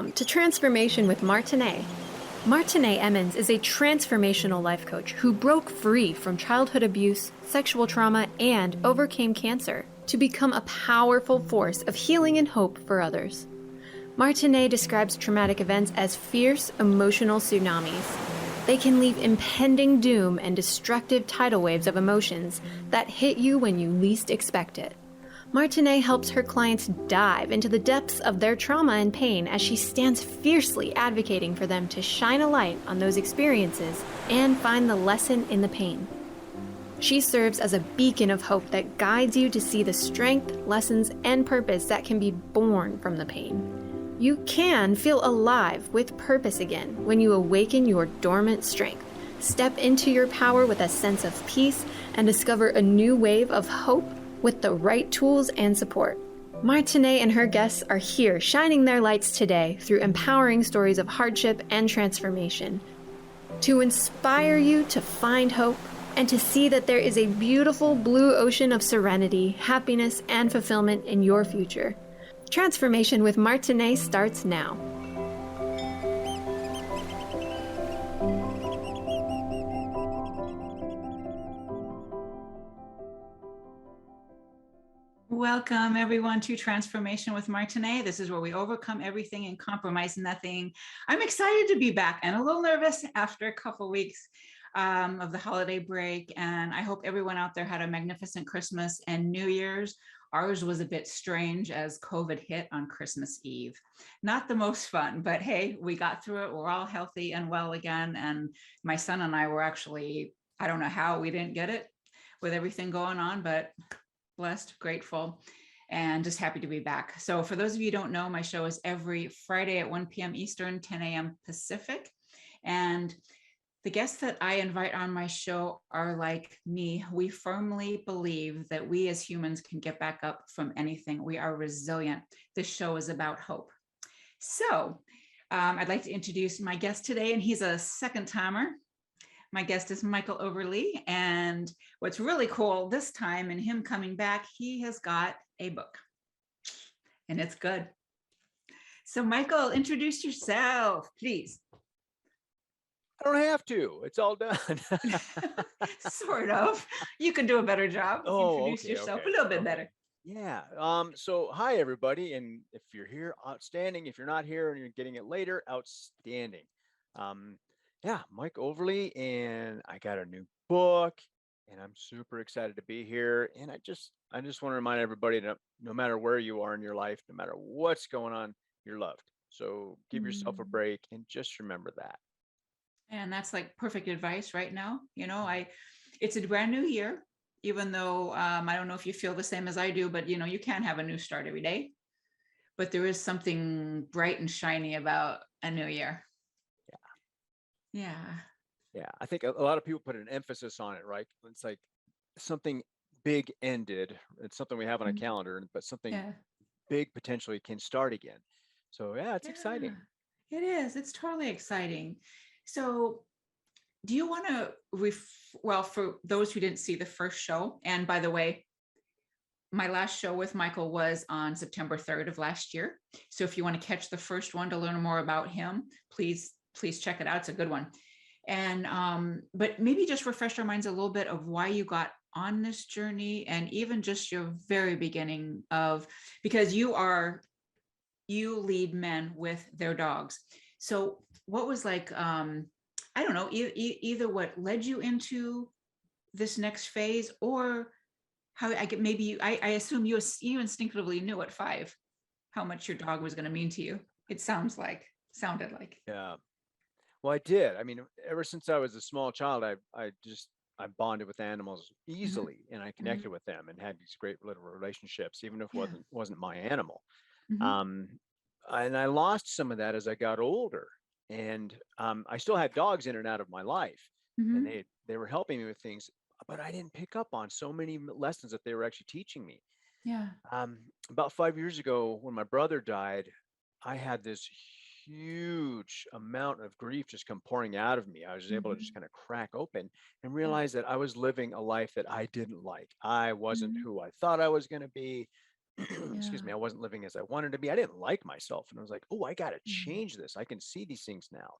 Welcome to Transformation with Martine. Martine Emmons is a transformational life coach who broke free from childhood abuse, sexual trauma, and overcame cancer to become a powerful force of healing and hope for others. Martine describes traumatic events as fierce emotional tsunamis. They can leave impending doom and destructive tidal waves of emotions that hit you when you least expect it. Martine helps her clients dive into the depths of their trauma and pain as she stands fiercely advocating for them to shine a light on those experiences and find the lesson in the pain. She serves as a beacon of hope that guides you to see the strength, lessons, and purpose that can be born from the pain. You can feel alive with purpose again when you awaken your dormant strength, step into your power with a sense of peace, and discover a new wave of hope with the right tools and support. Martine and her guests are here shining their lights today through empowering stories of hardship and transformation to inspire you to find hope and to see that there is a beautiful blue ocean of serenity, happiness, and fulfillment in your future. Transformation with Martine starts now. Welcome, everyone, to Transformation with Martine. This is where we overcome everything and compromise nothing. I'm excited to be back and a little nervous after a couple weeks of the holiday break. And I hope everyone out there had a magnificent Christmas and New Year's. Ours was a bit strange as COVID hit on Christmas Eve. Not the most fun, but hey, we got through it. We're all healthy and well again. And my son and I were actually, I don't know how we didn't get it with everything going on, but blessed, grateful, and just happy to be back. So for those of you who don't know, my show is every Friday at 1 p.m. Eastern, 10 a.m. Pacific. And the guests that I invite on my show are like me. We firmly believe that we as humans can get back up from anything. We are resilient. This show is about hope. So I'd like to introduce my guest today, and he's a second timer. My guest is Michael Overlie, and what's really cool this time in him coming back, he has got a book, and it's good. So Michael, introduce yourself, please. I don't have to. It's all done. Sort of. You can do a better job. Introduce yourself a little bit better. Yeah. So hi, everybody. And if you're here, outstanding. If you're not here and you're getting it later, outstanding. Yeah, Mike Overlie, and I got a new book, and I'm super excited to be here. And I just want to remind everybody that no matter where you are in your life, no matter what's going on, you're loved. So give yourself a break and just remember that. And that's like perfect advice right now. You know, it's a brand new year, even though I don't know if you feel the same as I do, but you know, you can't have a new start every day. But there is something bright and shiny about a new year. Yeah. I think a lot of people put an emphasis on it, right? It's like something big ended. It's something we have on a calendar, but something big potentially can start again. So yeah, it's exciting. It is. It's totally exciting. So do you want to, well, for those who didn't see the first show, and by the way, my last show with Michael was on September 3rd of last year. So if you want to catch the first one to learn more about him, please check it out. It's a good one. And, but maybe just refresh our minds a little bit of why you got on this journey, and even just your very beginning of, because you lead men with their dogs. So what was like, I don't know, either what led you into this next phase, or how I assume you instinctively knew at 5 how much your dog was going to mean to you. It sounded like. Yeah. Well, I did. I mean, ever since I was a small child, I bonded with animals easily, and I connected with them and had these great little relationships, even if it wasn't my animal. And I lost some of that as I got older, and I still had dogs in and out of my life, and they were helping me with things, but I didn't pick up on so many lessons that they were actually teaching me. Yeah. About 5 years ago, when my brother died, I had this huge amount of grief just come pouring out of me. I was able to just kind of crack open and realize that I was living a life that I didn't like. I wasn't who I thought I was going to be. excuse Yeah. me, I wasn't living as I wanted to be. I didn't like myself. And I was like, oh, I got to Mhm. change this. I can see these things now.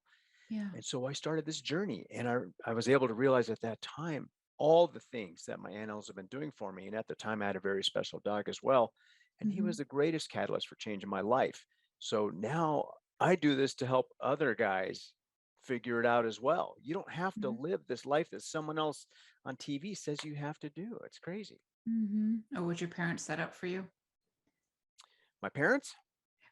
Yeah. And so I started this journey, and I was able to realize at that time all the things that my animals have been doing for me. And at the time, I had a very special dog as well. And he was Mhm. the greatest catalyst for change in my life. So now I do this to help other guys figure it out as well. You don't have to Mhm. live this life that someone else on TV says you have to do. It's crazy. Mhm. Or was your parents set up for you? My parents?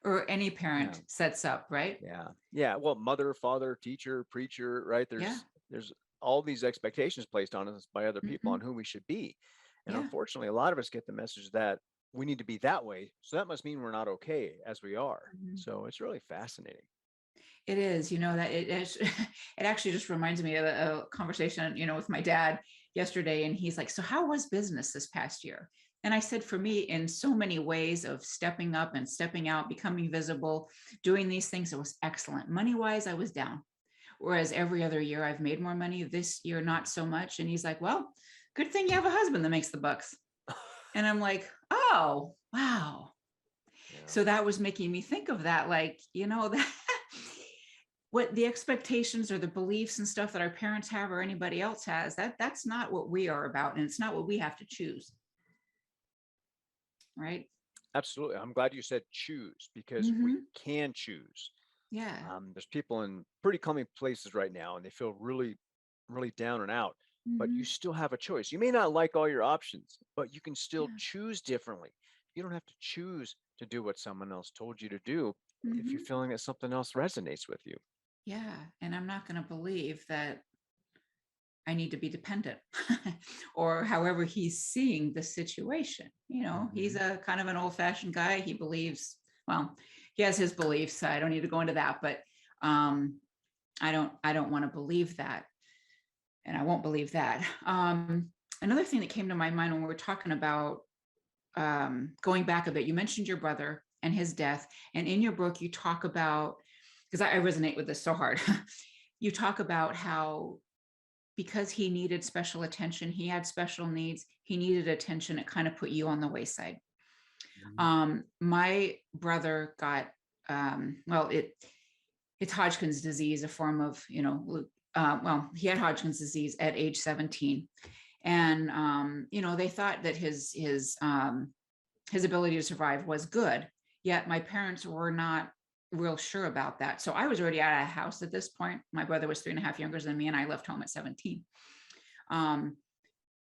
Or any Yeah. parent sets up, right? Yeah. Yeah. Well, mother, father, teacher, preacher, right? Yeah. There's all these expectations placed on us by other people on Mhm. who we should be. And Yeah. unfortunately, a lot of us get the message that we need to be that way. So that must mean we're not okay as we are. Mhm. So it's really fascinating. It is, that it is, it actually just reminds me of a conversation, with my dad yesterday. And he's like, so how was business this past year? And I said, for me, in so many ways of stepping up and stepping out, becoming visible, doing these things, it was excellent. Money wise, I was down. Whereas every other year I've made more money. This year, not so much. And he's like, well, good thing you have a husband that makes the bucks. And I'm like, oh, wow. Yeah. So that was making me think of that, like, that what the expectations or the beliefs and stuff that our parents have or anybody else has, that's not what we are about, and it's not what we have to choose, right? Absolutely. I'm glad you said choose because we Mm-hmm. can choose. Yeah. There's people in pretty crummy places right now, and they feel really, really down and out. But you Mm-hmm. still have a choice. You may not like all your options, but you can still Yeah. choose differently. You don't have to choose to do what someone else told you to do if you're Mm-hmm. feeling that something else resonates with you. Yeah, and I'm not going to believe that I need to be dependent or however he's seeing the situation. He's Hmm. a kind of an old-fashioned guy. He believes, well, he has his beliefs. I don't need to go into that, but um I don't want to believe that, and I won't believe that. Another thing that came to my mind when we were talking about going back a bit, you mentioned your brother and his death, and in your book you talk about, because I resonate with this so hard. You talk about how because he needed special attention, he had special needs, he needed attention, it kind of put you on the wayside. Hmm. My brother got well, it's Hodgkin's disease, a form of, well, he had Hodgkin's disease at age 17. And, they thought that his ability to survive was good. Yet my parents were not real sure about that. So I was already out of the house at this point. My brother was 3.5 younger than me, and I left home at 17. Um,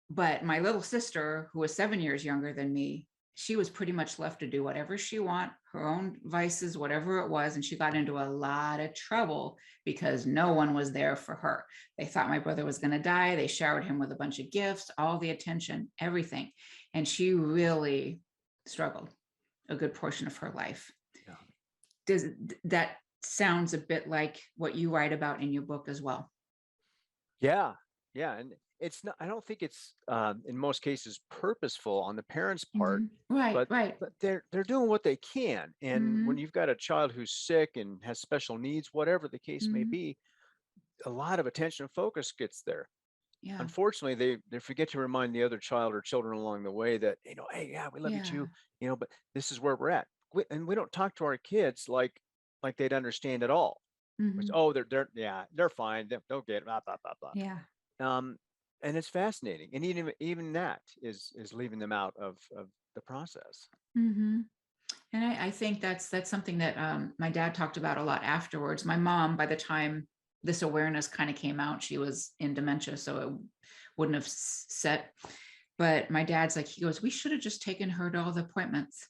but my little sister, who was 7 years younger than me, she was pretty much left to do whatever she want, her own vices, whatever it was. And she got into a lot of trouble because no one was there for her. They thought my brother was going to die. They showered him with a bunch of gifts, all the attention, everything. And she really struggled a good portion of her life. Yeah. Does that sounds a bit like what you write about in your book as well? Yeah. Yeah. And it's not, I don't think it's in most cases purposeful on the parents' part, Mm-hmm. Right, but right. they're doing what they can. And when Mm-hmm. you've got a child who's sick and has special needs, whatever the case may Mm-hmm. be, a lot of attention and focus gets there. Yeah, Unfortunately, they forget to remind the other child or children along the way that, hey, yeah, we love you yeah. too, but this is where we're at. And we don't talk to our kids like they'd understand at all. It's, Mm-hmm. oh, yeah, they're fine. They'll get it, blah, blah, blah, blah. Yeah. And it's fascinating. And even that is leaving them out of the process. Mm-hmm. And I think that's something that my dad talked about a lot afterwards. My mom, by the time this awareness kind of came out, she was in dementia, so it wouldn't have set. But my dad's like, he goes, we should have just taken her to all the appointments,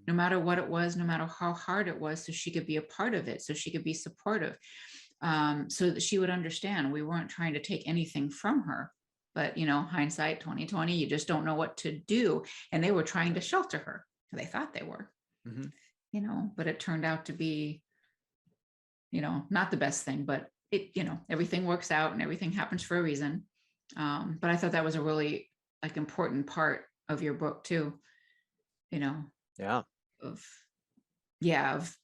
no matter what it was, no matter how hard it was, so she could be a part of it, so she could be supportive, so that she would understand we weren't trying to take anything from her. But hindsight 2020, you just don't know what to do. And they were trying to shelter her. They thought they were, Mm-hmm. but it turned out to be, not the best thing, but everything works out and everything happens for a reason. But I thought that was a really like important part of your book too, you know, Yeah. of, yeah, of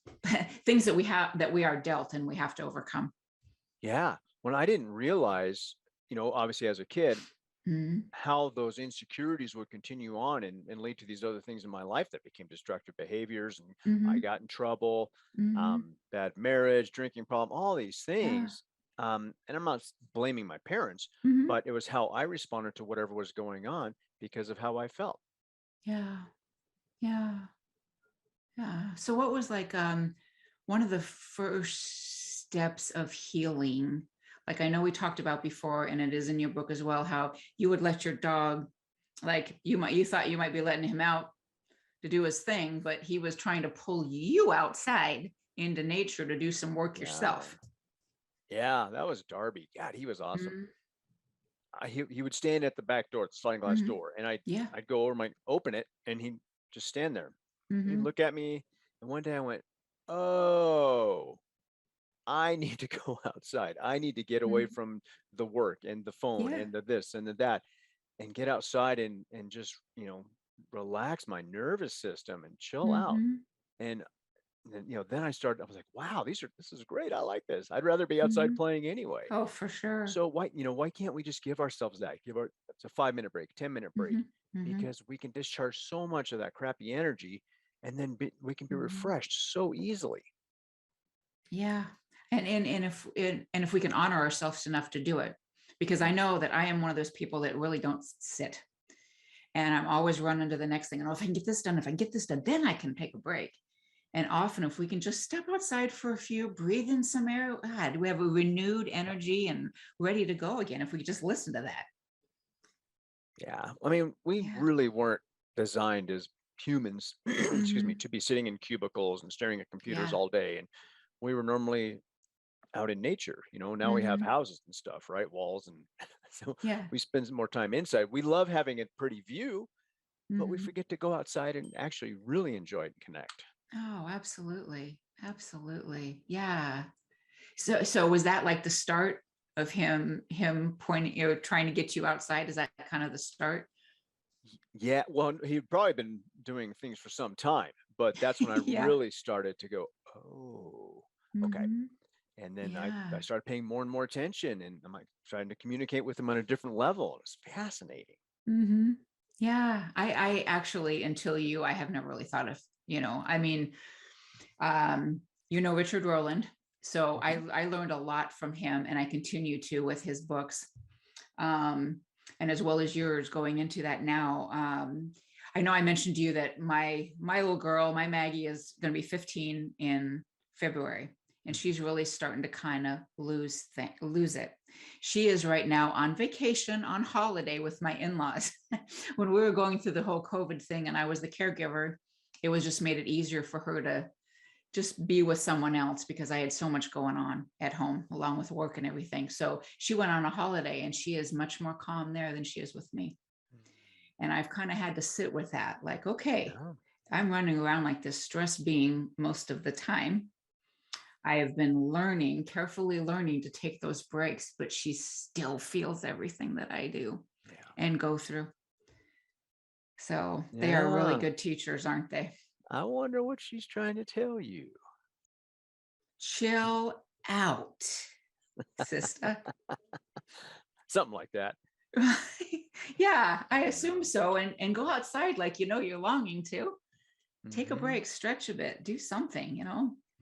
things that we are dealt and we have to overcome. Yeah. When I didn't realize, obviously as a kid, how those insecurities would continue on and lead to these other things in my life that became destructive behaviors. And I Mm-hmm. got in trouble, Mm-hmm. bad marriage, drinking problem, all these Yeah. things. And I'm not blaming my parents, Mm-hmm. but it was how I responded to whatever was going on because of how I felt. Yeah. Yeah. Yeah. So what was like one of the first steps of healing? Like I know we talked about before, and it is in your book as well, how you would let your dog, like you thought you might be letting him out to do his thing, but he was trying to pull you outside into nature to do some work Yeah. yourself. Yeah, that was Darby. God, he was awesome. Mm-hmm. He would stand at the back door, the sliding glass Mm-hmm. door, and Yeah. I'd go over, and open it, and he'd just stand there. He'd Mm-hmm. look at me, and one day I went, "Oh, I need to go outside. I need to get away Mm-hmm. from the work and the phone Yeah. and the this and the that, and get outside and just relax my nervous system and chill out." Mm-hmm. And then I was like, "Wow, this is great. I like this. I'd rather be outside Mm-hmm. playing anyway." Oh, for sure. So why can't we just give ourselves that? It's a 5-minute break, 10-minute break, Mm-hmm. Mm-hmm. because we can discharge so much of that crappy energy, and then we can be Mm-hmm. refreshed so easily. Yeah. And if we can honor ourselves enough to do it, because I know that I am one of those people that really don't sit, and I'm always running to the next thing. And if I can get this done, if I can get this done, then I can take a break. And often, if we can just step outside for a few, breathe in some air, God, we have a renewed energy and ready to go again. If we just listen to that. Yeah. I mean, we Yeah. really weren't designed as humans, excuse me, Mm-hmm. to be sitting in cubicles and staring at computers Yeah. all day. And we were normally out in nature. Now we have Mm-hmm. houses and stuff, right? Walls. And so Yeah. we spend more time inside. We love having a pretty view, but we Mm-hmm. forget to go outside and actually really enjoy it and connect. Oh, absolutely. Absolutely. Yeah. So was that like the start of him pointing, trying to get you outside? Is that kind of the start? Yeah, well, he'd probably been doing things for some time, but that's when I Yeah. really started to go, oh, okay. Mm-hmm. And then I Yeah. started paying more and more attention, and I'm like trying to communicate with him on a different level. It's fascinating. Mm-hmm. Yeah. I actually, until I have never really thought of, I mean, Richard Rowland. So Mhm. I learned a lot from him, and I continue to with his books. And as well as yours going into that now. I know I mentioned to you that my little girl, my Maggie, is going to be 15 in February, and she's really starting to kind of lose it. She is right now on vacation, on holiday with my in-laws. When we were going through the whole COVID thing and I was the caregiver, it was just made it easier for her to just be with someone else because I had so much going on at home along with work and everything. So she went on a holiday, and she is much more calm there than she is with me. And I've kind of had to sit with that, like, okay, Yeah. I'm running around like this stress being most of the time. I have been carefully learning to take those breaks, but she still feels everything that I do and go through. So they are really Yeah. good teachers, aren't they? I wonder what she's trying to tell you. Chill out, sister. Something like that. Yeah, I assume so. And go outside like you're longing to. Take a Mhm. break, stretch a bit, do something,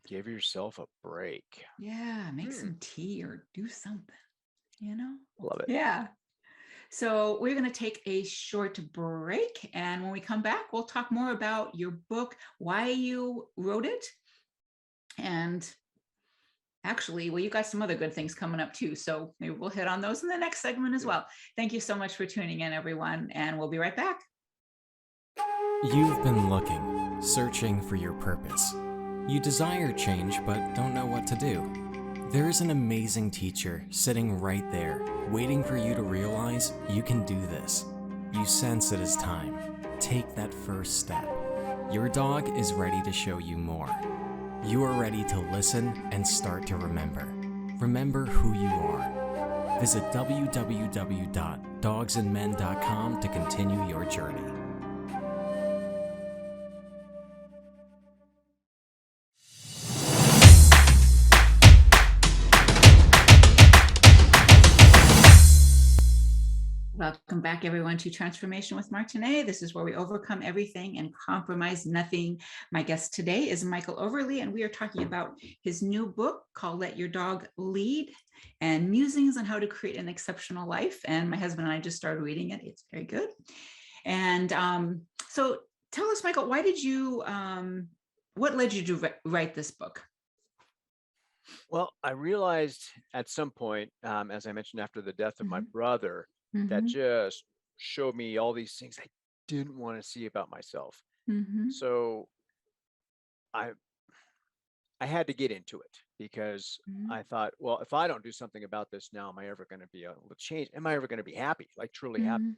Give yourself a break. Yeah, make some tea or do something, Love it. Yeah. So we're going to take a short break. And when we come back, we'll talk more about your book, why you wrote it. And actually, well, you got some other good things coming up too. So maybe we'll hit on those in the next segment as well. Thank you so much for tuning in, everyone. And we'll be right back. You've been looking, searching for your purpose. You desire change, but don't know what to do. There is an amazing teacher sitting right there, waiting for you to realize you can do this. You sense it is time. Take that first step. Your dog is ready to show you more. You are ready to listen and start to remember. Remember who you are. Visit www.dogsandmen.com to continue your journey. Welcome back, everyone, to Transformation with Martine. This is where we overcome everything and compromise nothing. My guest today is Michael Overlie, and we are talking about his new book called Let Your Dog Lead and musings on how to create an exceptional life. And my husband and I just started reading it. It's very good. And so tell us, Michael, why did you, what led you to write this book? Well, I realized at some point, as I mentioned, after the death of my brother, that just showed me all these things I didn't want to see about myself. So I had to get into it because I thought, well, if I don't do something about this now, am I ever going to be able to change? Am I ever going to be happy, like truly happy?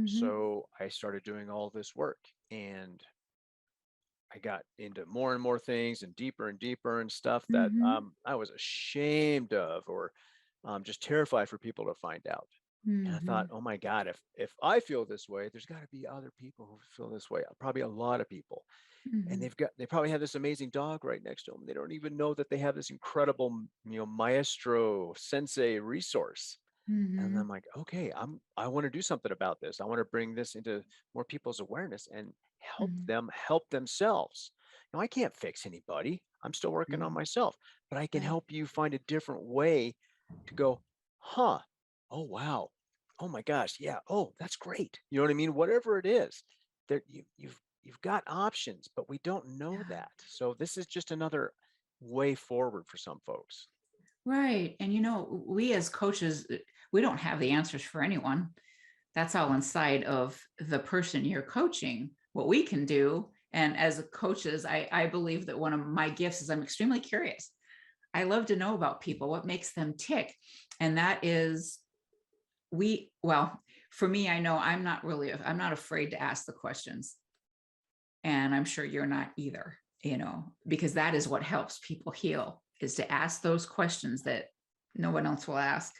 So I started doing all this work, and I got into more and more things and deeper and stuff that I was ashamed of, or just terrified for people to find out. And I thought, oh my God, if I feel this way, there's got to be other people who feel this way. Probably a lot of people. And they probably have this amazing dog right next to them. They don't even know that they have this incredible, maestro sensei resource. And I'm like, okay, I want to do something about this. I want to bring this into more people's awareness and help them help themselves. I can't fix anybody. I'm still working on myself, but I can help you find a different way to go, huh? Oh, wow. Oh my gosh. Yeah. Oh, that's great. You know what I mean? Whatever it is, there you've got options, but we don't know that. So this is just another way forward for some folks. Right. And we as coaches, we don't have the answers for anyone. That's all inside of the person you're coaching. What we can do, and as coaches, I believe that one of my gifts is I'm extremely curious. I love to know about people, what makes them tick. And that is for me, I know I'm not afraid to ask the questions. And I'm sure you're not either, because that is what helps people heal, is to ask those questions that no one else will ask.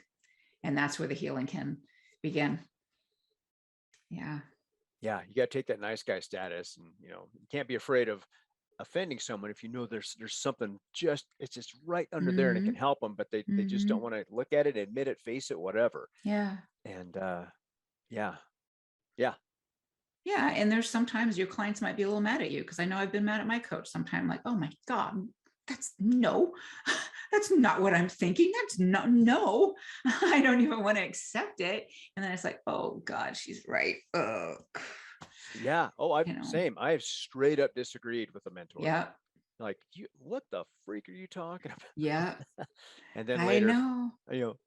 And that's where the healing can begin. Yeah. Yeah. You got to take that nice guy status, and, you can't be afraid of offending someone if there's something it's just right under there and it can help them, but they just don't want to look at it, admit it, face it, whatever. Yeah. And yeah. And there's sometimes your clients might be a little mad at you, because I know I've been mad at my coach sometime, like, oh my God, that's not what I'm thinking. That's no, I don't even want to accept it. And then it's like, oh God, she's right. Yeah. Oh, same. I have straight up disagreed with a mentor. Yeah. Like, what the freak are you talking about? Yeah. And then I later, know.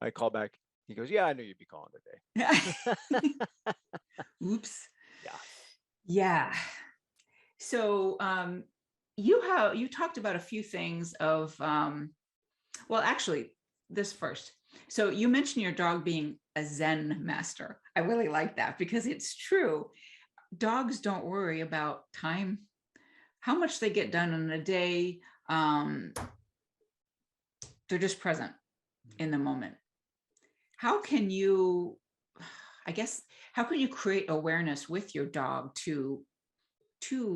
I call back. He goes, yeah, I knew you'd be calling today. Oops. Yeah. Yeah. So you talked about a few things of, actually this first. So you mentioned your dog being a Zen master. I really like that, because it's true. Dogs don't worry about time, how much they get done in a day. They're just present in the moment. How can you create awareness with your dog to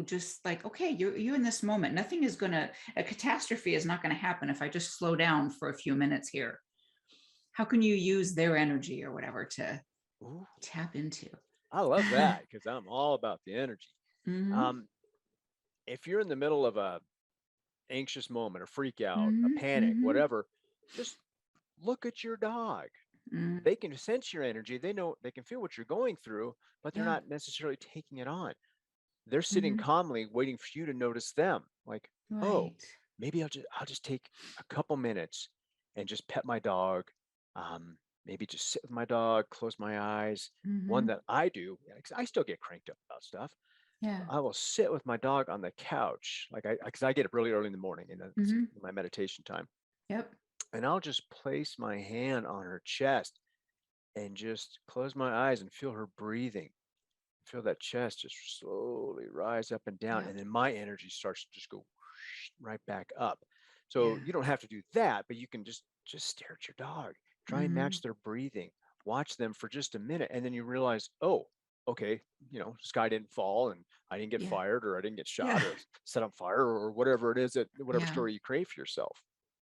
just like, okay, you're in this moment. A catastrophe is not going to happen if I just slow down for a few minutes here. How can you use their energy or whatever to tap into? I love that, because I'm all about the energy. If you're in the middle of a anxious moment, a freak out, a panic, whatever, just look at your dog. They can sense your energy. They know, they can feel what you're going through, but they're not necessarily taking it on. They're sitting calmly waiting for you to notice them. Like, oh, maybe I'll just take a couple minutes and just pet my dog. Maybe just sit with my dog, close my eyes. One that I do, 'cause I still get cranked up about stuff. Yeah. I will sit with my dog on the couch, because I get up really early in the morning, and that's my meditation time. Yep. And I'll just place my hand on her chest and just close my eyes and feel her breathing. Feel that chest just slowly rise up and down. And then my energy starts to just go right back up. So you don't have to do that, but you can just stare at your dog, try and match their breathing, watch them for just a minute. And then you realize, oh, okay, sky didn't fall and I didn't get fired, or I didn't get shot or set on fire, or whatever it is, whatever story you create for yourself.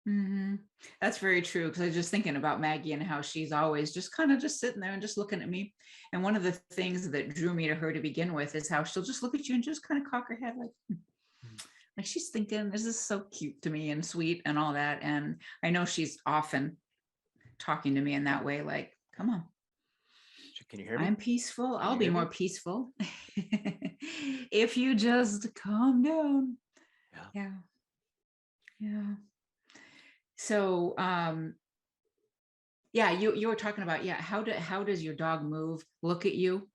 Hmm. That's very true. Because I was just thinking about Maggie and how she's always just kind of just sitting there and just looking at me. And one of the things that drew me to her to begin with is how she'll just look at you and just kind of cock her head like she's thinking, this is so cute to me and sweet and all that. And I know she's often talking to me in that way, like, come on, Can you hear me? I'm peaceful. Can I'll you be hear more me? peaceful if you just calm down. Yeah. Yeah. Yeah. So yeah, you were talking about, yeah, how does your dog move, look at you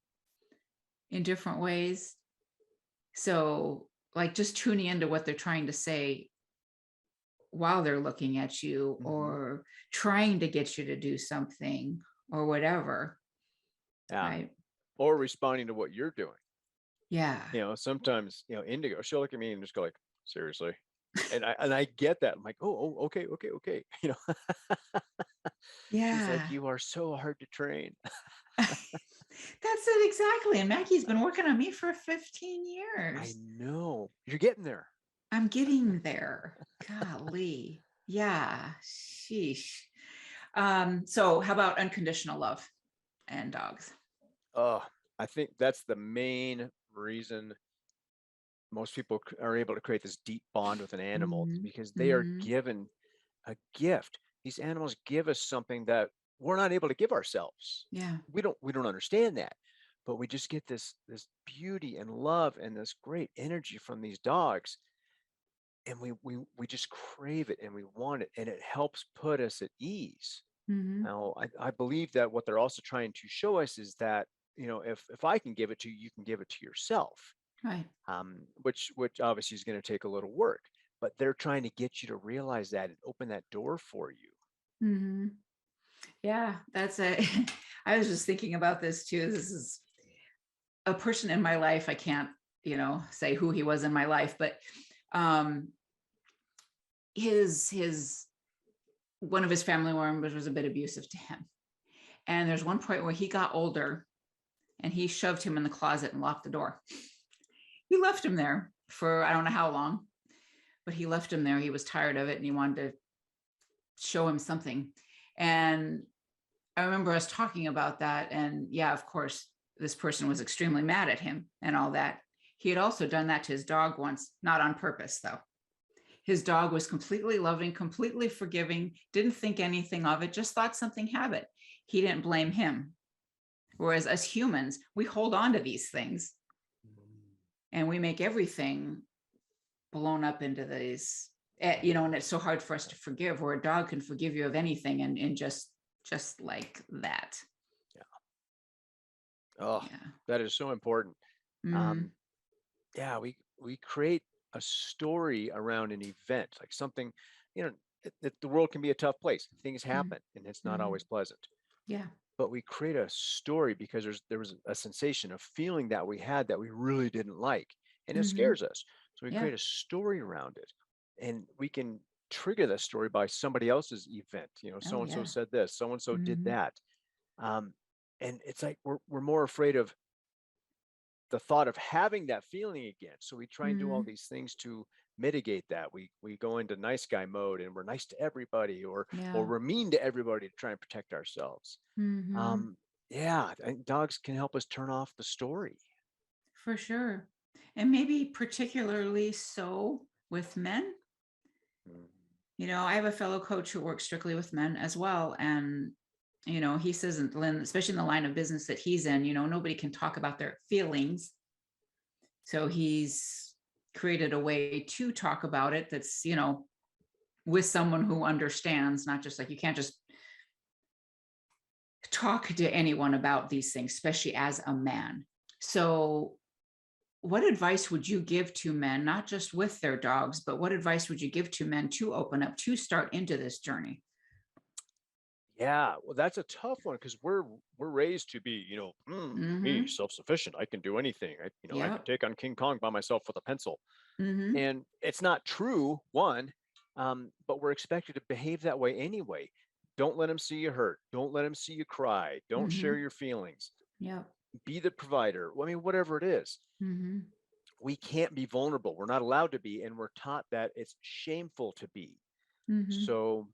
in different ways? So like just tuning into what they're trying to say while they're looking at you, Mhm. or trying to get you to do something or whatever. Yeah. Right. Or responding to what you're doing. Yeah. Sometimes, Indigo, she'll look at me and just go like, seriously. And I get that. I'm like, oh, okay, okay, okay. She's like, Yeah. you are so hard to train. That's it exactly. And Maggie's been working on me for 15 I years. know. You're getting there. I'm getting there. Golly. Yeah. Sheesh. So how about unconditional love and dogs? Oh, I think that's the main reason most people are able to create this deep bond with an animal, Mm-hmm. because they are Mm-hmm. given a gift. These animals give us something that we're not able to give ourselves. Yeah. We don't understand that, but we just get this beauty and love and this great energy from these dogs, and we just crave it and we want it, and it helps put us at ease. Mm-hmm. Now, I believe that what they're also trying to show us is that, if I can give it to you, you can give it to yourself. Right. Which obviously is going to take a little work, but they're trying to get you to realize that and open that door for you. Mm-hmm. Yeah, that's a I was just thinking about this too. This is a person in my life. I can't, say who he was in my life, but um his one of his family members was a bit abusive to him. And there's one point where he got older and he shoved him in the closet and locked the door. He left him there for I don't know how long, but he left him there. He was tired of it and he wanted to show him something. And I remember us talking about that. And yeah, of course, this person was extremely mad at him and all that. He had also done that to his dog once, not on purpose, though. His dog was completely loving, completely forgiving, didn't think anything of it, just thought something happened. He didn't blame him. Whereas as humans, we hold on to these things and we make everything blown up into these, and it's so hard for us to forgive, where a dog can forgive you of anything and just like that. Oh, Yeah. that is so important. Mm-hmm. um, yeah, we create a story around an event, like something, you know the world can be a tough place, things happen and it's not Mm-hmm. always pleasant, Yeah. but we create a story because there was a sensation, a feeling that we had that we really didn't like, and it Mm-hmm. scares us. So we Yeah. create a story around it, and we can trigger that story by somebody else's event. Oh So and so yeah. said this, so and so did Mm-hmm. that. um, and it's like we're more afraid of the thought of having that feeling again. So we try and do all Mm-hmm. these things to mitigate that. We go into nice guy mode and we're nice to everybody, or Yeah. we're mean to everybody to try and protect ourselves. Mm-hmm. Um, yeah, I think dogs can help us turn off the story. For sure. And maybe particularly so with men. Mm. I have a fellow coach who works strictly with men as well. And, he says, especially in the line of business that he's in, nobody can talk about their feelings. So he's created a way to talk about it that's, with someone who understands, not just like you can't just talk to anyone about these things, especially as a man. So what advice would you give to men, not just with their dogs, but what advice would you give to men to open up, to start into this journey? Yeah, well, that's a tough one because we're raised to be, me, Mm-hmm. self-sufficient. I can do anything. I could Yep. take on King Kong by myself with a pencil. Mm-hmm. And it's not true, one, but we're expected to behave that way anyway. Don't let them see you hurt. Don't let them see you cry. Don't Mm-hmm. share your feelings. Yep. Be the provider. I mean, whatever it is, Mm-hmm. we can't be vulnerable. We're not allowed to be, and we're taught that it's shameful to be. Mhm. So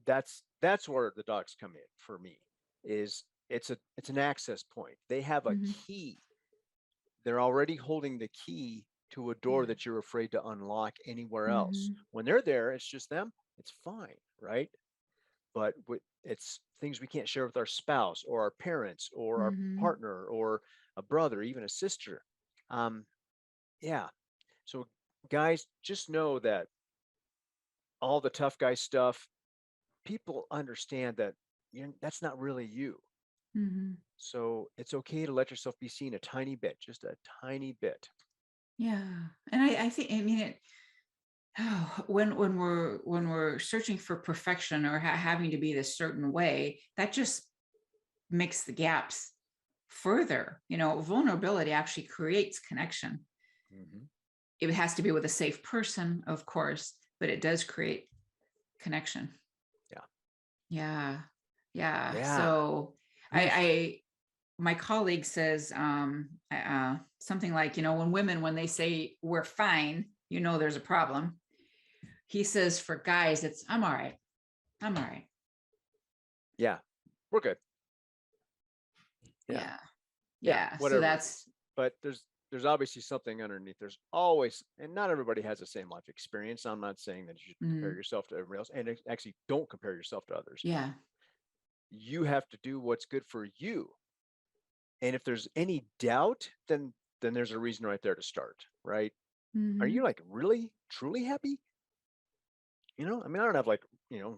that's where the dogs come in for me. Is it's an access point. They have a Mhm. key. They're already holding the key to a door Yeah. that you're afraid to unlock anywhere else. Mhm. When they're there, it's just them. It's fine, right? But it's things we can't share with our spouse or our parents or our Mhm. partner or a brother, even a sister. Um, yeah. So, guys, just know that all the tough guy stuff, people understand that that's not really you. Mhm. So it's okay to let yourself be seen a tiny bit, just a tiny bit. Yeah. And I think, I mean, when we're searching for perfection or having to be this certain way, that just makes the gaps further. Vulnerability actually creates connection. Hmm. It has to be with a safe person, of course, but it does create connection. Yeah. Yeah. Yeah. Yeah. So I, Oof. I my colleague says something like, when women, when they say we're fine, there's a problem. He says for guys, it's I'm all right. I'm all right. Yeah. We're good. Yeah. Yeah. Yeah. Yeah. So Whatever. that's, But there's obviously something underneath. There's always, and not everybody has the same life experience. I'm not saying that you should compare mm, yourself to everybody else, and actually don't compare yourself to others. yeah. You have to do what's good for you. And if there's any doubt, then there's a reason right there to start, right? Are Mm-hmm. you like really truly happy? I mean, I don't have like,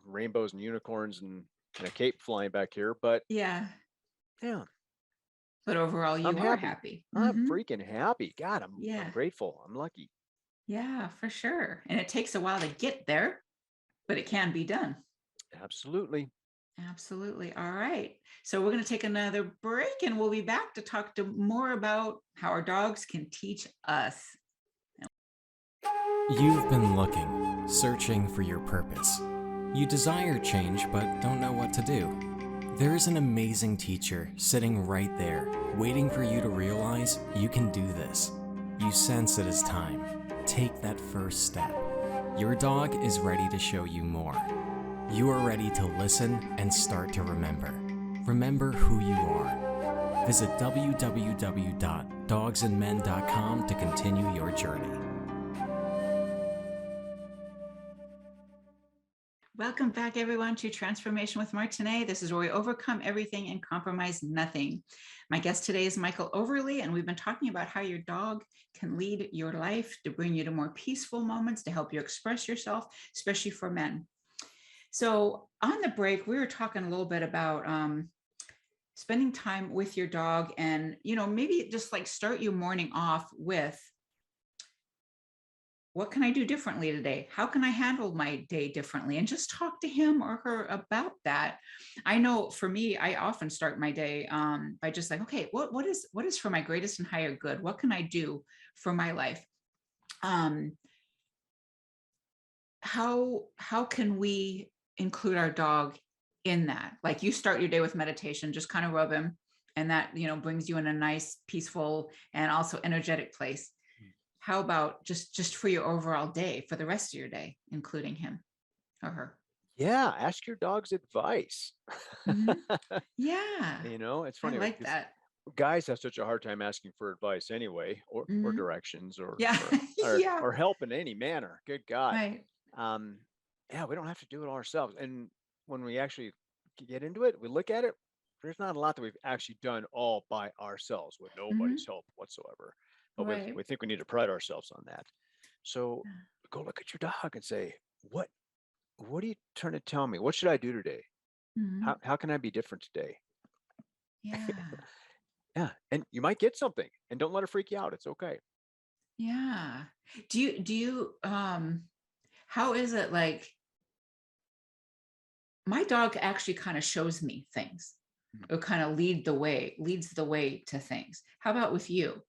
rainbows and unicorns and a cape flying back here, but Yeah. yeah, But overall, I'm you are happy. happy. I'm Mm-hmm. freaking happy. God, I'm Yeah. grateful. I'm lucky. Yeah, for sure. And it takes a while to get there, but it can be done. Absolutely. Absolutely. All right. So we're going to take another break and we'll be back to talk to more about how our dogs can teach us. You've been looking, searching for your purpose. You desire change but don't know what to do. There is an amazing teacher sitting right there, waiting for you to realize you can do this. You sense it is time. Take that first step. Your dog is ready to show you more. You are ready to listen and start to remember. Remember who you are. Visit www.dogsandmen.com to continue your journey. Welcome back, everyone, to Transformation with Martine. This is where we overcome everything and compromise nothing. My guest today is Michael Overlie, and we've been talking about how your dog can lead your life to bring you to more peaceful moments, to help you express yourself, especially for men. So on the break, we were talking a little bit about spending time with your dog and, maybe just like start your morning off with, what can I do differently today? How can I handle my day differently? And just talk to him or her about that. I know for me, I often start my day by just like, okay, what is for my greatest and higher good? What can I do for my life? Um, how can we include our dog in that? Like, you start your day with meditation, just kind of rub him, and that brings you in a nice, peaceful, and also energetic place. How about just for your overall day, for the rest of your day, including him or her? Yeah. Ask your dog's advice. Hmm. Yeah, It's I funny like because that. guys have such a hard time asking for advice anyway, or Hmm. directions or Yeah. or or, Yeah. or help in any manner. Good God. Right. Um, yeah, we don't have to do it all ourselves. And when we actually get into it, we look at it, there's not a lot that we've actually done all by ourselves with nobody's Hmm. help whatsoever. But Right. we think we need to pride ourselves on that. So go look at your dog and say, what are you trying to tell me? What should I do today? Hmm. How can I be different today? Yeah. Yeah. And you might get something, and don't let it freak you out. It's okay. Yeah. Do you how is it, like, my dog actually kind of shows me things, Mm. or kind of leads the way to things. How about with you?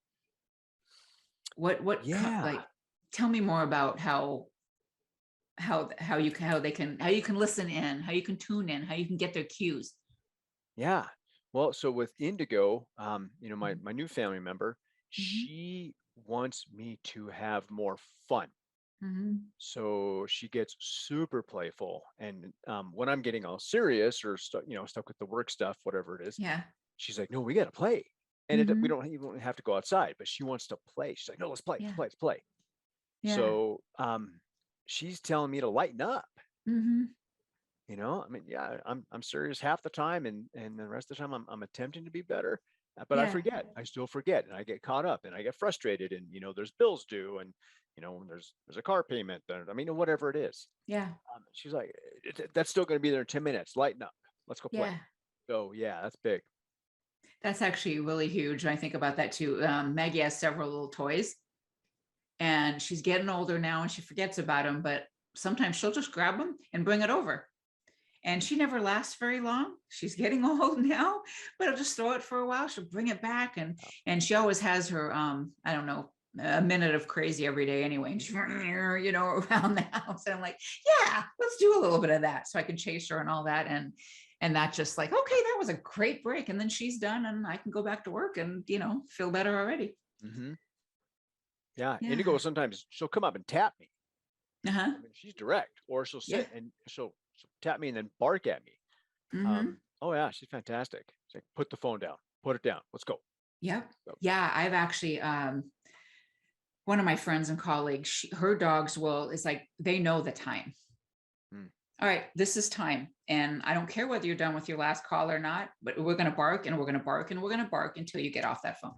Yeah. Like, tell me more about how you can listen in, how you can tune in, how you can get their cues. Yeah. Well, so with Indigo, my Mhm. my new family member, Mhm. she wants me to have more fun. So she gets super playful. And when I'm getting all serious or stuck with the work stuff, whatever it is, Yeah. she's like, no, we got to play. And we Mhm. don't even have to go outside, but she wants to play. She's like, no, let's play, let's Yeah. play, let's play. Yeah. So she's telling me to lighten up. Mhm. I mean, yeah, I'm serious half the time, and the rest of the time I'm attempting to be better, but I Yeah. forget. I still forget, and I get caught up, and I get frustrated, and there's bills due, and there's a car payment. I mean, whatever it is. Yeah. She's like, that's still going to be there in 10 minutes. Lighten up. Let's go play. Yeah. So yeah, that's big. That's actually really huge. I think about that too. Maggie has several little toys, and she's getting older now, and she forgets about them. But sometimes she'll just grab them and bring it over. And she never lasts very long. She's getting old now, but I'll just throw it for a while. She'll bring it back, and she always has her I don't know, a minute of crazy every day anyway. And she's, around the house. And I'm like, yeah, let's do a little bit of that, so I can chase her and all that. And that's just like, okay, that was a great break. And then she's done, and I can go back to work and feel better already. Mm-hmm. Yeah. Yeah. Indigo, sometimes she'll come up and tap me. Uh-huh. I mean, she's direct, or she'll sit and she'll tap me and then bark at me. Mm-hmm. Oh yeah, she's fantastic. She's like, put the phone down, put it down, let's go. Yep. So, Yeah, I've actually one of my friends and colleagues, her dogs it's like they know the time. All right, this is time. And I don't care whether you're done with your last call or not, but we're going to bark and we're going to bark and we're going to bark until you get off that phone.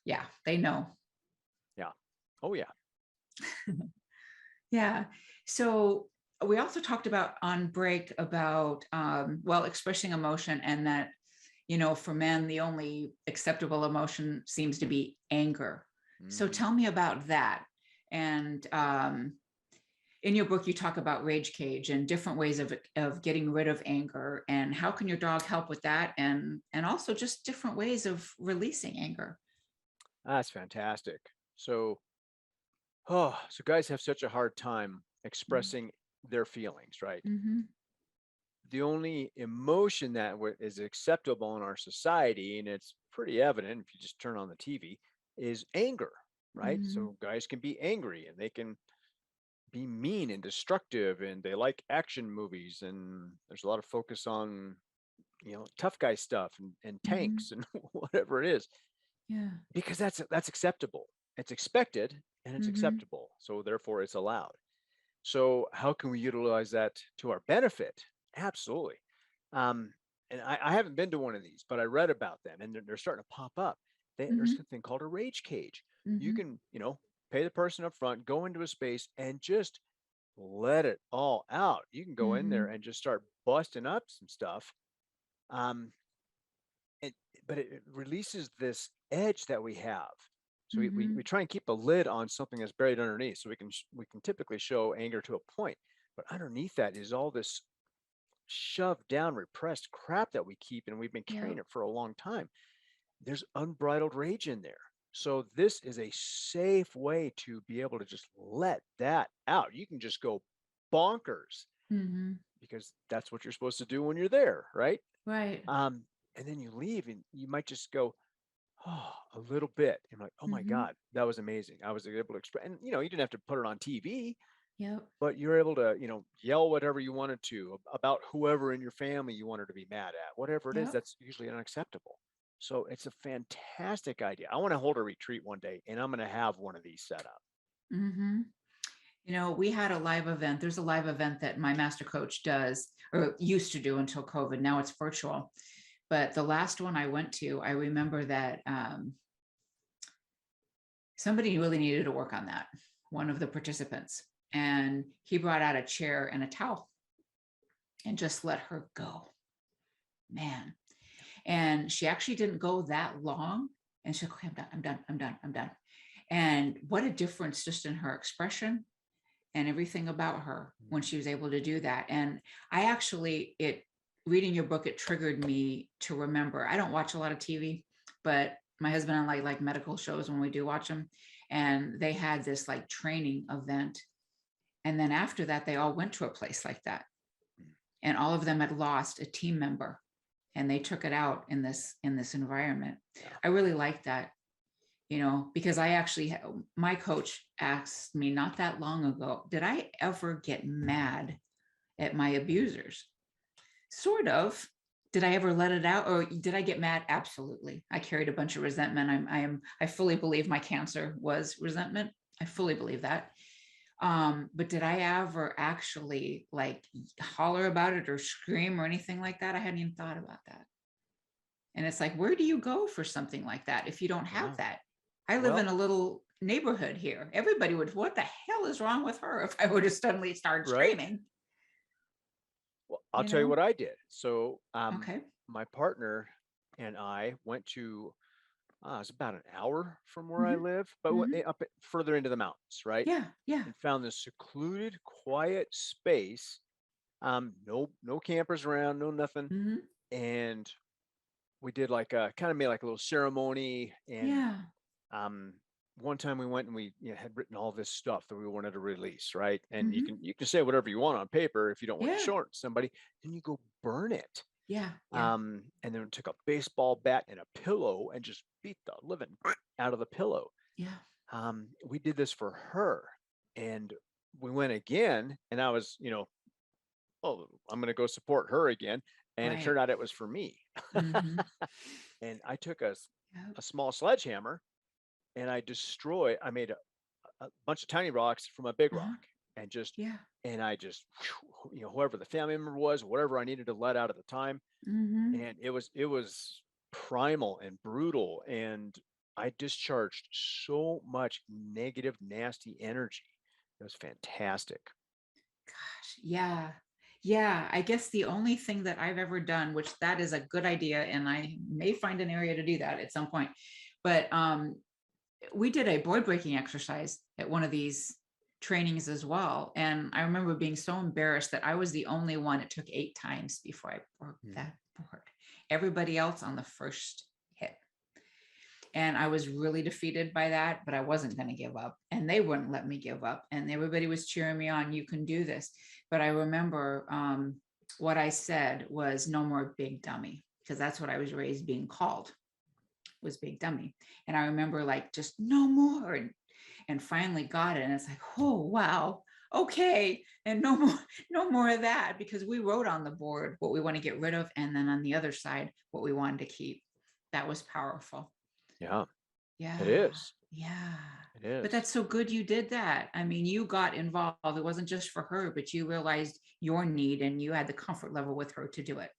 Yeah, they know. Yeah. Oh yeah. Yeah. So we also talked about on break about, expressing emotion, and that, for men, the only acceptable emotion seems to be anger. So tell me about that. And in your book, you talk about rage cage and different ways of getting rid of anger, and how can your dog help with that, and also just different ways of releasing anger. That's fantastic. So guys have such a hard time expressing their feelings, right? Mm-hmm. The only emotion that is acceptable in our society, and it's pretty evident if you just turn on the TV, is anger, right? Mm-hmm. So guys can be angry, and they can be mean and destructive, and they like action movies, and there's a lot of focus on tough guy stuff and tanks and whatever it is, Yeah. because that's acceptable, it's expected, and it's Mm-hmm. acceptable, so therefore it's allowed. So how can we utilize that to our benefit? Absolutely. And I haven't been to one of these, but I read about them, and they're starting to pop up. There's a thing called a rage cage. You can pay the person up front, go into a space, and just let it all out. You can go in there and just start busting up some stuff. It, but it releases this edge that we have. So we try and keep a lid on something that's buried underneath, so we can typically show anger to a point, but underneath that is all this shoved down, repressed crap that we keep, and we've been carrying it for a long time. There's unbridled rage in there. So this is a safe way to be able to just let that out. You can just go bonkers, because that's what you're supposed to do when you're there, right? Right. And then you leave, and you might just go, oh, a little bit. And like, oh my God, that was amazing. I was able to express, and you didn't have to put it on TV. Yep. But you're able to, yell whatever you wanted to about whoever in your family you wanted to be mad at, whatever it is. That's usually unacceptable. So it's a fantastic idea. I want to hold a retreat one day, and I'm going to have one of these set up. We had a live event. There's a live event that my master coach does, or used to do until COVID. Now it's virtual. But the last one I went to, I remember that somebody really needed to work on that, one of the participants. And he brought out a chair and a towel and just let her go. Man. And she actually didn't go that long. And she's like, okay, I'm done. And what a difference just in her expression and everything about her when she was able to do that. And I actually, reading your book, it triggered me to remember. I don't watch a lot of TV, but my husband and I like medical shows when we do watch them. And they had this like training event. And then after that, they all went to a place like that. And all of them had lost a team member, and they took it out in this environment. I really like that. because I actually, my coach asked me not that long ago, did I ever get mad at my abusers? Sort of. Did I ever let it out, or did I get mad? Absolutely. I carried a bunch of resentment. I fully believe my cancer was resentment. I fully believe that. But did I ever actually like holler about it or scream or anything like that? I hadn't even thought about that. And it's like, where do you go for something like that if you don't have Yeah. that? I live in Well, a little neighborhood here. Everybody would, what the hell is wrong with her if I would have suddenly started right. screaming? Well, I'll You tell you know? what I did. So, Okay. my partner and I went to, it's about an hour from where I Hmm. live, but Hmm. further into the mountains, right? Yeah. Yeah. And found this secluded, quiet space. No campers around, no nothing. Hmm. And we did like kind of made like a little ceremony. And Yeah. um, one time we went and we had written all this stuff that we wanted to release, right? And Hmm. you can say whatever you want on paper if you don't want to Yeah. show it to somebody, then you go burn it. Yeah. Yeah. And then took a baseball bat and a pillow and just beat the living out of the pillow. Yeah. We did this for her, and we went again, and I was, oh, I'm going to go support her again. And it Right. turned out it was for me. Hmm. And I took a Yep. small sledgehammer and I made a bunch of tiny rocks from a big Uh-huh. rock and just, Yeah. and I just, whoever the family member was, whatever I needed to let out at the time. Hmm. And it was primal and brutal. And I discharged so much negative, nasty energy. It was fantastic. Gosh. Yeah. Yeah. I guess the only thing that I've ever done, which that is a good idea, and I may find an area to do that at some point, but we did a board breaking exercise at one of these trainings as well. And I remember being so embarrassed that I was the only one. It took 8 times before I broke that board. Everybody else on the first hit. And I was really defeated by that, but I wasn't going to give up. And they wouldn't let me give up. And everybody was cheering me on. You can do this. But I remember what I said was no more big dummy, because that's what I was raised being called, was big dummy. And I remember like just no more, and finally got it. And it's like, oh wow, okay. And no more of that, because we wrote on the board what we want to get rid of, and then on the other side what we wanted to keep. That was powerful. Yeah, it Yeah. is. Yeah. It But is. that's so good you did that. I mean, you got involved. It wasn't just for her, but you realized your need and you had the comfort level with her to do it.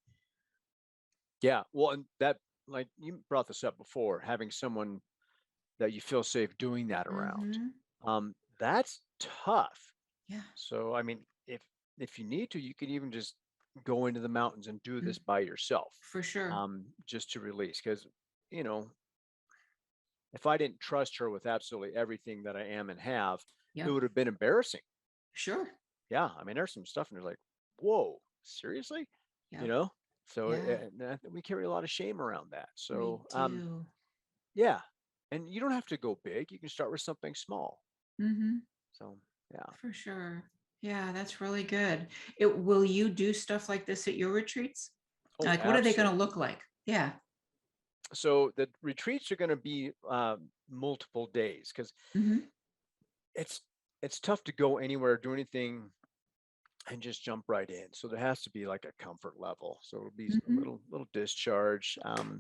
Yeah. Well, and that, like you brought this up before, having someone that you feel safe doing that around, Mm-hmm. that's tough. Yeah. So, I mean, if you need to, you can even just go into the mountains and do Mm, this by yourself, for sure. just to release. Because, you know, if I didn't trust her with absolutely everything that I am and have, it Yep. would have been embarrassing. Sure. Yeah. I mean, there's some stuff and they're like, whoa, seriously? You Yep. know? So Yeah, we carry a lot of shame around that. we So, do. yeah. And you don't have to go big. You can start with something small. Mm-hmm. So, yeah. For sure. Yeah, that's really good. Will you do stuff like this at your retreats? Oh, Like, what are they going to absolutely. look like? Yeah. So the retreats are going to be multiple days because Mm-hmm. it's it's tough to go anywhere, do anything, and just jump right in. So there has to be like a comfort level. So it'll be a Mm-hmm. little discharge.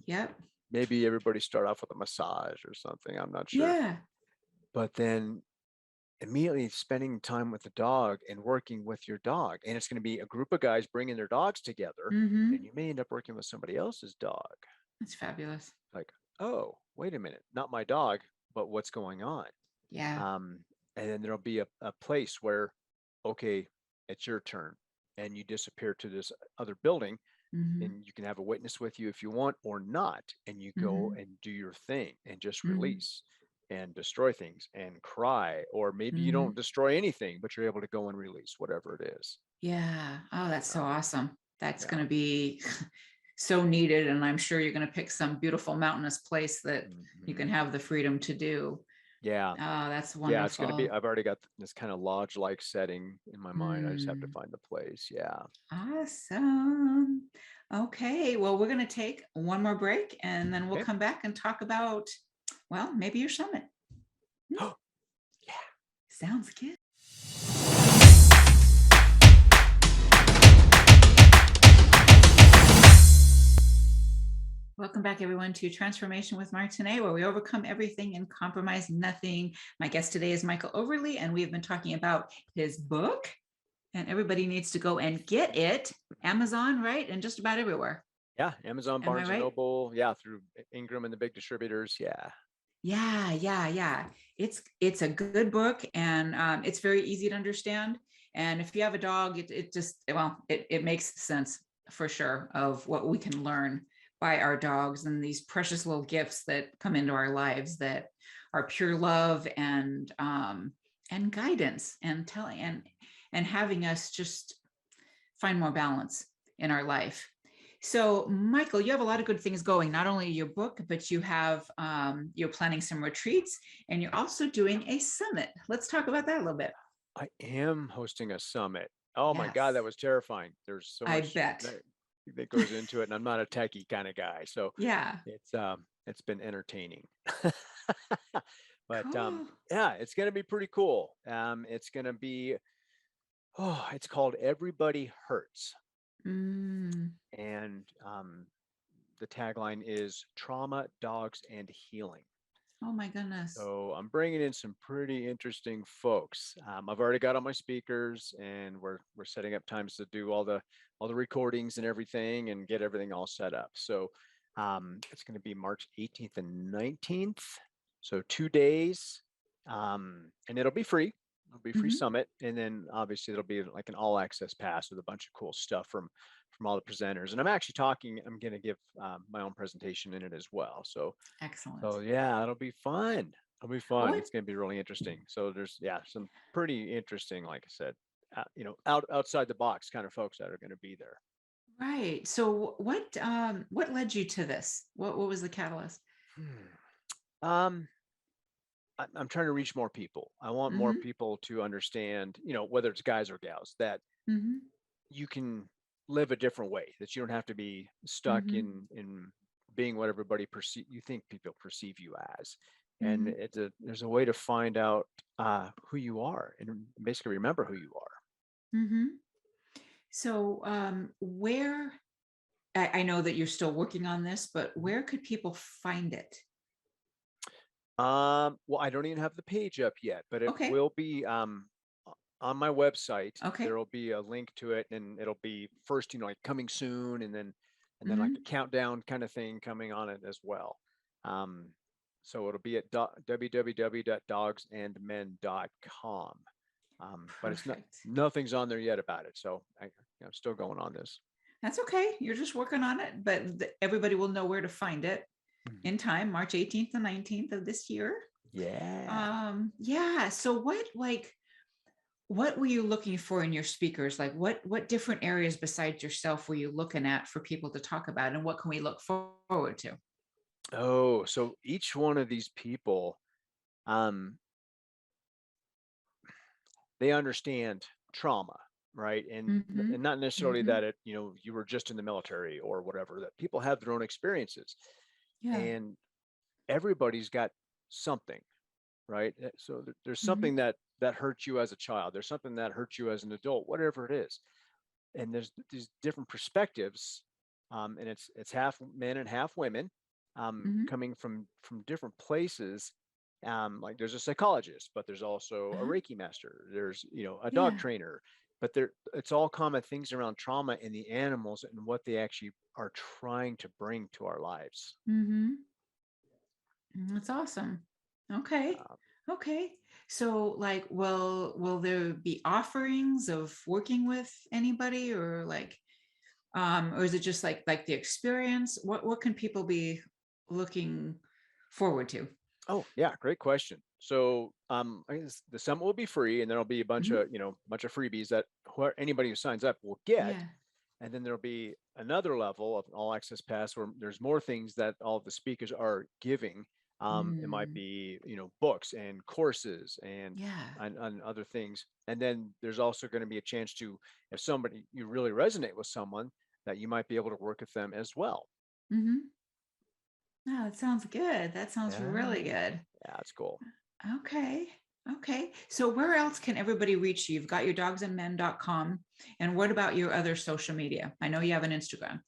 Yep. Maybe everybody start off with a massage or something. I'm not sure, Yeah. but then immediately spending time with the dog and working with your dog, and it's going to be a group of guys bringing their dogs together, and Mm-hmm. you may end up working with somebody else's dog. That's fabulous. Like, oh, wait a minute, not my dog, but what's going on? Yeah. um, and then there'll be a place where, okay, it's your turn, and you disappear to this other building, Mm-hmm. and you can have a witness with you if you want or not, and you go Mm-hmm. and do your thing and just Mm-hmm. release and destroy things and cry, or maybe you Mm-hmm. don't destroy anything, but you're able to go and release whatever it is. Yeah. Oh, that's so So awesome. That's yeah. going to be so needed. And I'm sure you're going to pick some beautiful mountainous place that you can Mhm. have the freedom to do. Yeah. Oh, that's Yeah, it's going to be, wonderful. I've already got this kind of lodge like setting in my mind. I just have to Mm, find the place. Yeah. awesome. Okay, well, we're going to take one more break and then we'll Okay. come back and talk about well, maybe your summit. Yeah. Sounds good. Welcome back, everyone, to Transformation with Martine, where we overcome everything and compromise nothing. My guest today is Michael Overlie, and we've been talking about his book, and everybody needs to go and get it. Amazon, right? And just about everywhere. Yeah. Amazon, Am I Barnes and right? Noble. Yeah. Through Ingram and the big distributors. Yeah. Yeah. It's a good book, and it's very easy to understand. And if you have a dog, it just, well, it makes sense for sure of what we can learn by our dogs and these precious little gifts that come into our lives that are pure love and guidance and telling and having us just find more balance in our life. So, Michael, you have a lot of good things going, not only your book, but you have, you're planning some retreats and you're also doing a summit. Let's talk about that a little bit. I am hosting a summit. Oh my God, Yes, that was terrifying. There's so I much bet. that goes into it, and I'm not a techie kind of guy, so Yeah, it's been entertaining. But cool. yeah, it's gonna be pretty cool. It's gonna be it's called Everybody Hurts, Mm, and the tagline is Trauma, Dogs, and Healing. oh my goodness. So I'm bringing in some pretty interesting folks. I've already got all my speakers, and we're setting up times to do all the recordings and everything, and get everything all set up. So it's going to be March 18th and 19th. So 2 days, and it'll be free. It'll be free Hmm. summit, and then obviously it'll be like an all access pass with a bunch of cool stuff from all the presenters. And I'm actually talking. I'm going to give my own presentation in it as well. Excellent. So yeah, it'll be fun. It'll be fun. What? It's going to be really interesting. So there's some pretty interesting, like I said, outside the box kind of folks that are going to be there. Right. So what led you to this? What was the catalyst? Um, I'm trying to reach more people. I want more Hmm. people to understand, whether it's guys or gals, that Hmm. you can live a different way. That you don't have to be stuck Hmm. in being what everybody you think people perceive you as. And Hmm. there's a way to find out who you are, and basically remember who you are. Hmm. So, where I know that you're still working on this, but where could people find it? Well, I don't even have the page up yet, but it Okay. will be on my website. Okay. There'll be a link to it, and it'll be first, like coming soon, and then like a Hmm. countdown kind of thing coming on it as well. Um, so it'll be at www.dogsandmen.com. But it's not Perfect. nothing's on there yet about it, so I'm still going on this. That's okay. You're just working on it, but everybody will know where to find it Mhm. in time, March 18th and 19th of this year. Yeah. Yeah. So what were you looking for in your speakers? Like what different areas besides yourself were you looking at for people to talk about, and what can we look forward to? Oh, so each one of these people, um, they understand trauma, right? Hmm. And not necessarily Hmm. that you were just in the military or whatever. That people have their own experiences, Yeah. and everybody's got something, right? So there's Hmm. something that hurts you as a child. There's something that hurts you as an adult, whatever it is. And there's these different perspectives, and it's half men and half women, Hmm. coming from different places. Like there's a psychologist, but there's also a Uh-huh. Reiki master. There's a dog Yeah. trainer, but it's all common things around trauma and the animals and what they actually are trying to bring to our lives. Hmm. That's awesome. Okay. Uh, Okay. So like will there be offerings of working with anybody, or like or is it just like the experience? What can people be looking forward to? oh yeah, great question. So I guess the summit will be free, and there'll be a Hmm. bunch of freebies that anybody who signs up will get. Yeah. And then there'll be another level of an all access pass where there's more things that all of the speakers are giving. It might Mm, be, books and courses yeah. and other things. And then there's also going to be a chance to, if somebody you really resonate with someone, that you might be able to work with them as well. Hmm. Oh, that sounds good. That sounds really Yeah. good. Yeah, it's cool. Okay. Okay. So where else can everybody reach you? You've got your dogsandmen.com. And what about your other social media? I know you have an Instagram.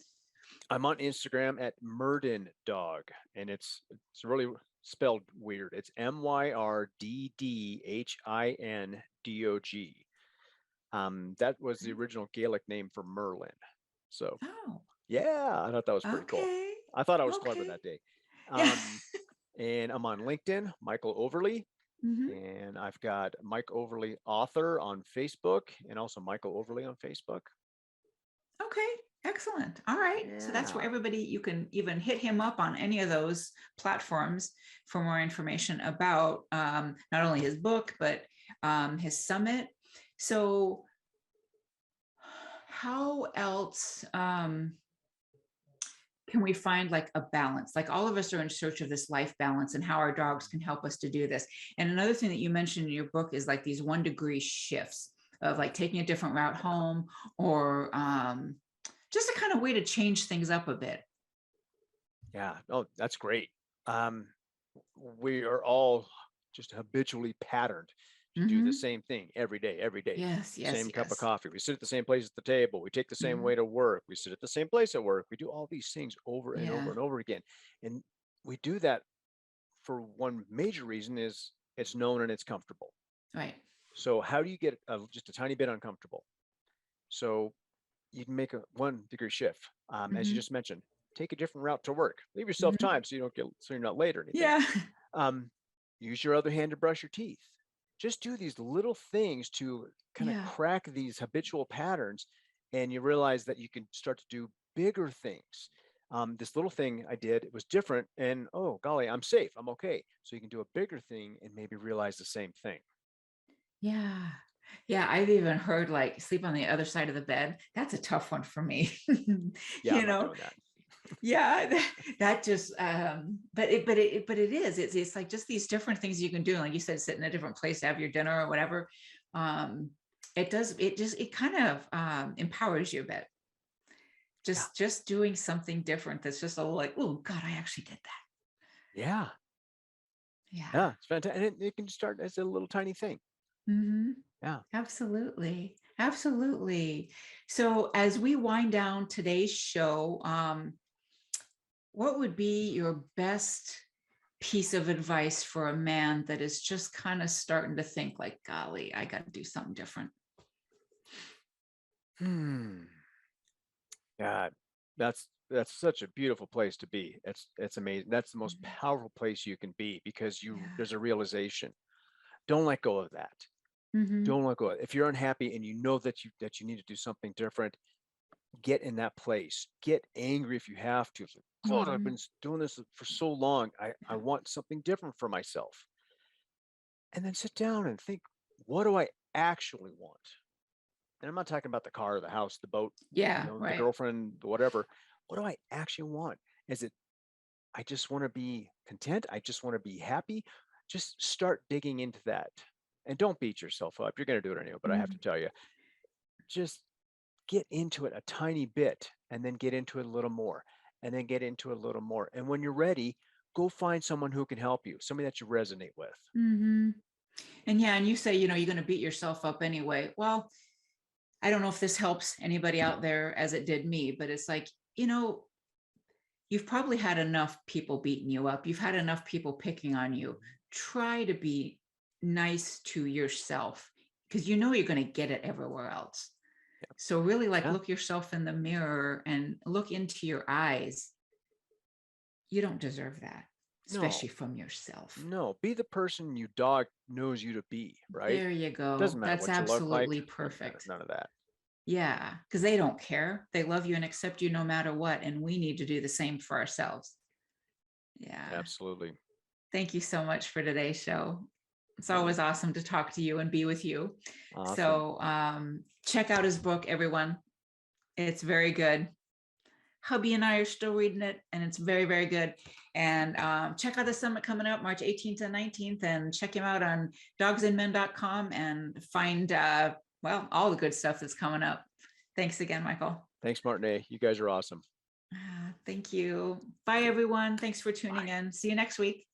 I'm on Instagram at Murden Dog, and it's really spelled weird. It's MYRDDHINDOG. That was the original Gaelic name for Merlin. So Oh, yeah, I thought that was pretty cool. okay. I thought I was clever Okay. that day. Yeah. And I'm on LinkedIn, Michael Overlie, Hmm. and I've got Mike Overlie author on Facebook, and also Michael Overlie on Facebook. Okay. Excellent. All right. So that's where Yeah. everybody, you can even hit him up on any of those platforms for more information about not only his book, but his summit. So how else can we find like a balance? Like all of us are in search of this life balance and how our dogs can help us to do this. And another thing that you mentioned in your book is like these 1 degree shifts of like taking a different route home, or just a kind of way to change things up a bit. Yeah. Oh, that's great. Um, we are all just habitually patterned to do the Mm-hmm. same thing every day. Yes, yes, Same cup of yes. coffee. We sit at the same place at the table. We take the same Mm-hmm. way to work. We sit at the same place at work. We do all these things over and over Yeah, and over again. And we do that for one major reason is it's known and it's comfortable. right. So how do you get just a tiny bit uncomfortable? So you can make a 1 degree shift. As you Mm-hmm. just mentioned, take a different route to work. Leave yourself Mm-hmm. time so you don't get so you're not late or anything. Yeah. Um, use your other hand to brush your teeth. Just do these little things to kind of Yeah. crack these habitual patterns, and you realize that you can start to do bigger things. This little thing I did, it was different, and oh golly, I'm safe, I'm okay. So you can do a bigger thing and maybe realize the same thing. Yeah. Yeah, I've even heard like sleep on the other side of the bed. That's a tough one for me. Yeah, You I'm not know, doing that. yeah, that just but it is, it's like just these different things you can do. Like you said, sit in a different place to have your dinner or whatever. Um, it kind of empowers you a bit. Yeah, Just doing something different that's just a little like, oh God, I actually did that. yeah, Yeah. yeah. It's fantastic, and it can start as a little tiny thing. Hmm. Yeah. Absolutely. Absolutely. So as we wind down today's show, what would be your best piece of advice for a man that is just kind of starting to think like, golly, I got to do something different? Hmm. Yeah, that's such a beautiful place to be. It's amazing. That's the most Mhm. powerful place you can be because Yeah. there's a realization. Don't let go of that. Hmm. Don't let go. If you're unhappy and you know that you need to do something different, get in that place. Get angry if you have to. It's like, God, I've been Hmm. doing this for so long. I want something different for myself. And then sit down and think, what do I actually want? And I'm not talking about the car, the house, the boat, Yeah. the Right. girlfriend, whatever. What do I actually want? Is it I just want to be content? I just want to be happy? Just start digging into that. And don't beat yourself up. You're going to do it anyway, but I have to Mhm. tell you, just get into it a tiny bit and then get into it a little more and then get into it a little more. And when you're ready, go find someone who can help you, somebody that you resonate with. Hmm. And yeah, and you say, you're going to beat yourself up anyway. Well, I don't know if this helps anybody out there as it did me, but it's like, you know, you've probably had enough people beating you up. You've had enough people picking on you. Try to be nice to yourself because you know you're going to get it everywhere else. So really like Yeah. look yourself in the mirror and look into your eyes. You don't deserve that, especially No, from yourself. no. Be the person your dog knows you to be, right? There you Doesn't go. matter That's what you look like. absolutely Doesn't matter. perfect. None of that. Yeah, because they don't care. They love you and accept you no matter what. And we need to do the same for ourselves. Yeah. Absolutely. Thank you so much for today's show. It's Yeah. always awesome to talk to you and be with you. Awesome. So check out his book, everyone. It's very good. Hubby and I are still reading it, and it's very, very good. And check out the summit coming up March 18th and 19th, and check him out on dogsandmen.com and find, well, all the good stuff that's coming up. Thanks again, Michael. Thanks, Martine. You guys are awesome. Thank you. Bye, everyone. Thanks for tuning in. See you next week.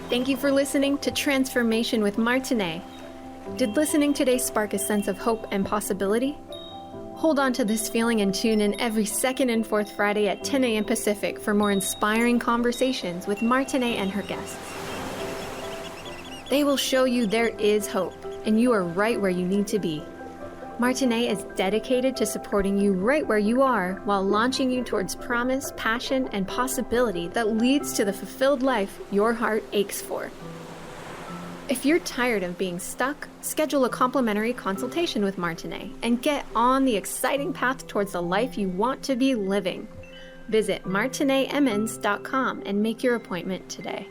Thank you for listening to Transformation with Martine. Did listening today spark a sense of hope and possibility? Hold on to this feeling and tune in every second and fourth Friday at 10 a.m. Pacific for more inspiring conversations with Martine and her guests. They will show you there is hope, and you are right where you need to be. Martine is dedicated to supporting you right where you are while launching you towards promise, passion, and possibility that leads to the fulfilled life your heart aches for. If you're tired of being stuck, schedule a complimentary consultation with Martine and get on the exciting path towards the life you want to be living. Visit martineemmons.com and make your appointment today.